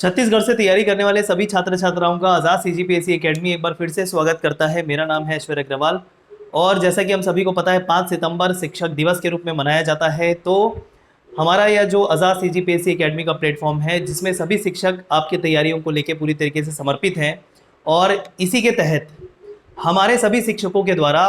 छत्तीसगढ़ से तैयारी करने वाले सभी छात्र छात्राओं का आज़ाद सीजीपीएससी एकेडमी एक बार फिर से स्वागत करता है। मेरा नाम है ऐश्वर्य अग्रवाल और जैसा कि हम सभी को पता है 5 सितंबर शिक्षक दिवस के रूप में मनाया जाता है। तो हमारा यह जो आज़ाद सीजीपीएससी एकेडमी का प्लेटफॉर्म है जिसमें सभी शिक्षक आपकी तैयारियों को लेकर पूरी तरीके से समर्पित हैं और इसी के तहत हमारे सभी शिक्षकों के द्वारा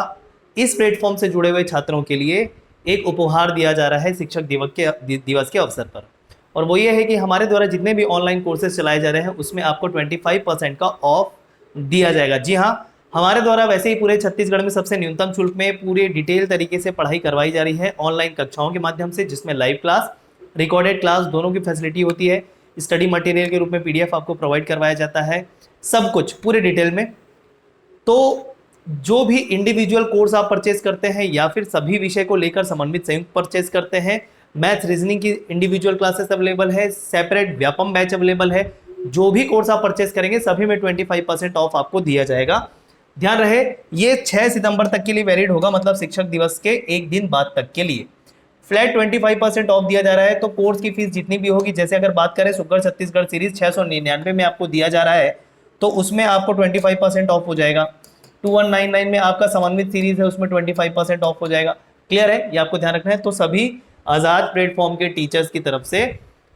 इस प्लेटफॉर्म से जुड़े हुए छात्रों के लिए एक उपहार दिया जा रहा है शिक्षक दिवस के अवसर पर। और वो ये है कि हमारे द्वारा जितने भी ऑनलाइन कोर्सेज चलाए जा रहे हैं उसमें आपको 25% का ऑफ दिया जाएगा। जी हाँ, हमारे द्वारा वैसे ही पूरे छत्तीसगढ़ में सबसे न्यूनतम शुल्क में पूरे डिटेल तरीके से पढ़ाई करवाई जा रही है ऑनलाइन कक्षाओं के माध्यम से, जिसमें लाइव क्लास, रिकॉर्डेड क्लास दोनों की फैसिलिटी होती है। स्टडी मटेरियल के रूप में पीडीएफ आपको प्रोवाइड करवाया जाता है, सब कुछ पूरे डिटेल में। तो जो भी इंडिविजुअल कोर्स आप परचेज करते हैं या फिर सभी विषय को लेकर समन्वित संयुक्त परचेज करते हैं, मैथ रीजनिंग की इंडिविजुअल क्लासेस अवेलेबल है, सेपरेट व्यापम बैच अवेलेबल है। जो भी कोर्स आप परचेज करेंगे सभी में 25% ऑफ आपको दिया जाएगा। ध्यान रहे ये 6 सितंबर तक के लिए वैलिड होगा, मतलब शिक्षक दिवस के एक दिन बाद तक के लिए फ्लैट 25% ऑफ दिया जा रहा है। तो कोर्स की फीस जितनी भी होगी, जैसे अगर बात करें सुगर छत्तीसगढ़ सीरीज 699 में आपको दिया जा रहा है तो उसमें आपको 25% ऑफ हो जाएगा। 2199 में आपका समन्वित सीरीज है उसमें 25% ऑफ हो जाएगा। क्लियर है, ये आपको ध्यान रखना है। तो सभी आज़ाद प्लेटफॉर्म के टीचर्स की तरफ से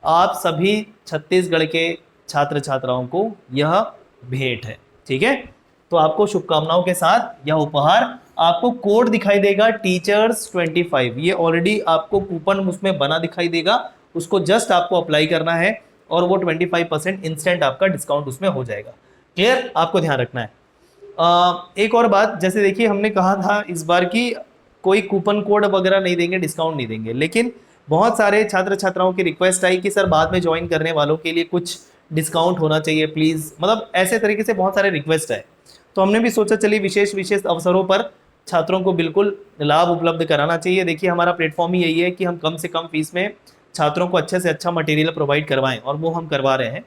आप सभी छत्तीसगढ़ के छात्र छात्राओं को यह भेंट है। ठीक है, तो आपको शुभकामनाओं के साथ यह उपहार, आपको कोड दिखाई देगा टीचर्स 25, ये ऑलरेडी आपको कूपन उसमें बना दिखाई देगा, उसको जस्ट आपको अप्लाई करना है और वो 25% इंस्टेंट आपका डिस्काउंट उसमें हो जाएगा। क्लियर, आपको ध्यान रखना है। एक और बात, जैसे देखिए हमने कहा था इस बार की कोई कूपन कोड वगैरह नहीं देंगे, डिस्काउंट नहीं देंगे, लेकिन बहुत सारे छात्र छात्राओं की रिक्वेस्ट आई कि सर बाद में ज्वाइन करने वालों के लिए कुछ डिस्काउंट होना चाहिए प्लीज़, मतलब ऐसे तरीके से बहुत सारे रिक्वेस्ट है। तो हमने भी सोचा चलिए विशेष विशेष अवसरों पर छात्रों को बिल्कुल लाभ उपलब्ध कराना चाहिए। देखिए हमारा प्लेटफॉर्म ही यही है कि हम कम से कम फीस में छात्रों को अच्छे से अच्छा मटेरियल प्रोवाइड करवाएं और वो हम करवा रहे हैं।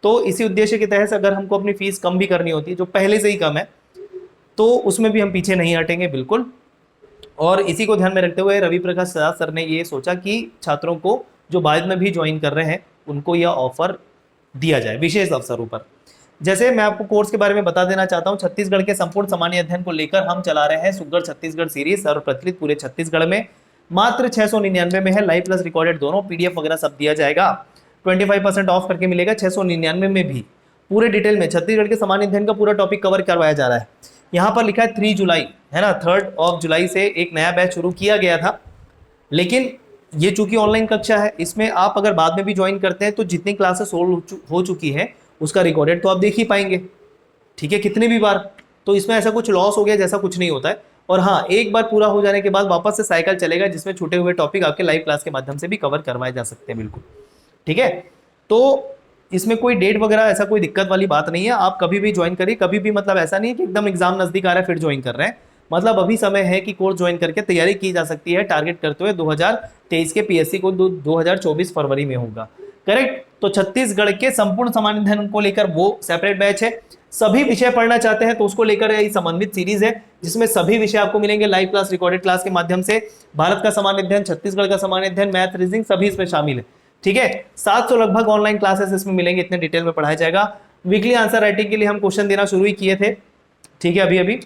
तो इसी उद्देश्य के तहत अगर हमको अपनी फीस कम भी करनी होती है जो पहले से ही कम है, तो उसमें भी हम पीछे नहीं हटेंगे बिल्कुल। और इसी को ध्यान में रखते हुए रवि प्रकाश सर ने ये सोचा कि छात्रों को जो बाद में भी ज्वाइन कर रहे हैं उनको यह ऑफर दिया जाए विशेष अवसरों पर। जैसे मैं आपको कोर्स के बारे में बता देना चाहता हूँ, छत्तीसगढ़ के संपूर्ण सामान्य अध्ययन को लेकर हम चला रहे हैं सुगर छत्तीसगढ़ सीरीज, सर्वप्रचलित पूरे छत्तीसगढ़ में, मात्र 699 में है। लाइव प्लस रिकॉर्डेड दोनों, पीडीएफ वगैरह सब दिया जाएगा। 25% ऑफ करके मिलेगा 699 में भी। पूरे डिटेल में छत्तीसगढ़ के सामान्य अध्ययन का पूरा टॉपिक कवर करवाया जा रहा है। यहाँ पर लिखा है 3 जुलाई, है ना, 3 जुलाई से एक नया बैच शुरू किया गया था, लेकिन ये चूंकि ऑनलाइन कक्षा है, इसमें आप अगर बाद में भी ज्वाइन करते हैं तो जितनी क्लासेस हो चुकी है उसका रिकॉर्डेड तो आप देख ही पाएंगे। ठीक है, कितने भी बार, तो इसमें ऐसा कुछ लॉस हो गया जैसा कुछ नहीं होता है। और हाँ, एक बार पूरा हो जाने के बाद वापस से साइकिल चलेगा जिसमें छूटे हुए टॉपिक आपके लाइव क्लास के माध्यम से भी कवर करवाए जा सकते हैं बिल्कुल। ठीक है, तो इसमें कोई डेट वगैरह ऐसा कोई दिक्कत वाली बात नहीं है, आप कभी भी ज्वाइन करिए, कभी भी, मतलब ऐसा नहीं है कि एकदम एग्जाम नजदीक आ रहा है फिर ज्वाइन कर रहे हैं, मतलब अभी समय है कि कोर्स ज्वाइन करके तैयारी की जा सकती है, टारगेट करते हुए 2023 के पीएससी को 2024 फरवरी में होगा। करेक्ट, तो छत्तीसगढ़ के संपूर्ण सामान्य अध्ययन को लेकर वो सेपरेट बैच है। सभी विषय पढ़ना चाहते हैं तो उसको लेकर ये समन्वित सीरीज है जिसमें सभी विषय आपको मिलेंगे लाइव क्लास, रिकॉर्डेड क्लास के माध्यम से। भारत का सामान्य अध्ययन, छत्तीसगढ़ का सामान्य अध्ययन, मैथ रीजनिंग सभी इसमें शामिल है। ठीक है, 700 लगभग ऑनलाइन क्लासेस इसमें मिलेंगे, इतने डिटेल में पढ़ाया जाएगा। वीकली आंसर राइटिंग के लिए हम क्वेश्चन देना शुरू ही किए थे, ठीक है, अभी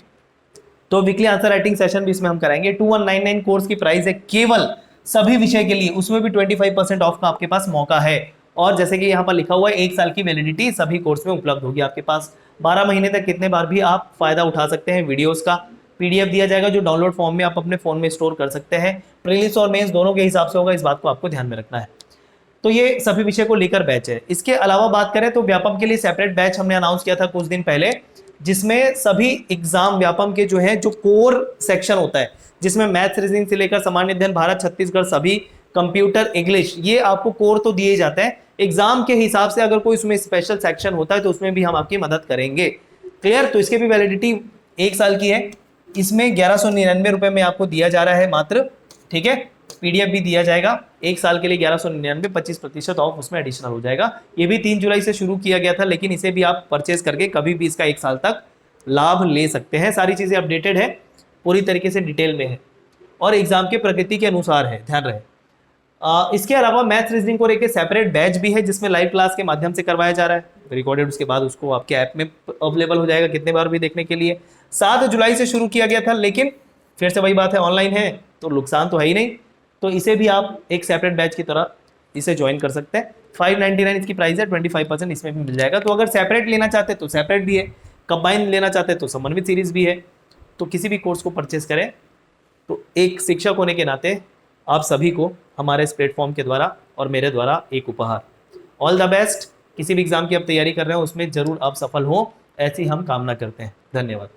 तो वीकली आंसर राइटिंग सेशन भी इसमें हम कराएंगे। 2199 कोर्स की प्राइस है केवल सभी विषय के लिए, उसमें भी 25% ऑफ का आपके पास मौका है। और जैसे कि यहाँ पर लिखा हुआ है 1 साल की वैलिडिटी सभी कोर्स में उपलब्ध होगी आपके पास। 12 महीने तक कितने बार भी आप फायदा उठा सकते हैं। वीडियोस का पीडीएफ दिया जाएगा जो डाउनलोड फॉर्म में आप अपने फोन में स्टोर कर सकते हैं। प्रीलिम्स और मेंस दोनों के हिसाब से होगा, इस बात को आपको ध्यान में रखना है। तो ये सभी विषय को लेकर बैच है। इसके अलावा बात करें तो व्यापम के लिए सेपरेट बैच हमने अनाउंस किया था कुछ दिन पहले, जिसमें सभी एग्जाम व्यापम के जो है जो कोर सेक्शन होता है, जिसमें मैथ्स रीजनिंग से लेकर सामान्य अध्ययन, भारत छत्तीसगढ़ सभी, कंप्यूटर, इंग्लिश, ये आपको कोर तो दिए जाते हैं। एग्जाम के हिसाब से अगर कोई उसमें स्पेशल सेक्शन होता है तो उसमें भी हम आपकी मदद करेंगे। क्लियर, तो इसके भी वैलिडिटी 1 साल की है। इसमें 1199 रुपए में आपको दिया जा रहा है मात्र। ठीक है, पीडीएफ भी दिया जाएगा 1 साल के लिए 1199, 25% ऑफ उसमें एडिशनल हो जाएगा। ये भी 3 जुलाई से शुरू किया गया था, लेकिन इसे भी आप परचेज करके कभी भी इसका 1 साल तक लाभ ले सकते हैं। सारी चीज़ें अपडेटेड है, पूरी तरीके से डिटेल में है और एग्जाम के प्रकृति के अनुसार है, ध्यान रहे। इसके अलावा मैथ रीजनिंग को लेकर सेपरेट बैच भी है जिसमें लाइव क्लास के माध्यम से करवाया जा रहा है रिकॉर्डेड, उसके बाद उसको आपके ऐप में अवेलेबल हो जाएगा कितने बार भी देखने के लिए। 7 जुलाई से शुरू किया गया था, लेकिन फिर से वही बात है, ऑनलाइन है तो नुकसान तो है ही नहीं, तो इसे भी आप एक सेपरेट बैच की तरह इसे ज्वाइन कर सकते हैं। 599 इसकी प्राइस है, 25% इसमें भी मिल जाएगा। तो अगर सेपरेट लेना चाहते हैं तो सेपरेट भी है, कंबाइन लेना चाहते हैं तो समन्वित सीरीज भी है। तो किसी भी कोर्स को परचेस करें तो एक शिक्षक होने के नाते आप सभी को हमारे इस प्लेटफॉर्म के द्वारा और मेरे द्वारा एक उपहार। All the best. किसी भी एग्जाम की आप तैयारी कर रहे हो उसमें जरूर आप सफल हो, ऐसी हम कामना करते हैं। धन्यवाद।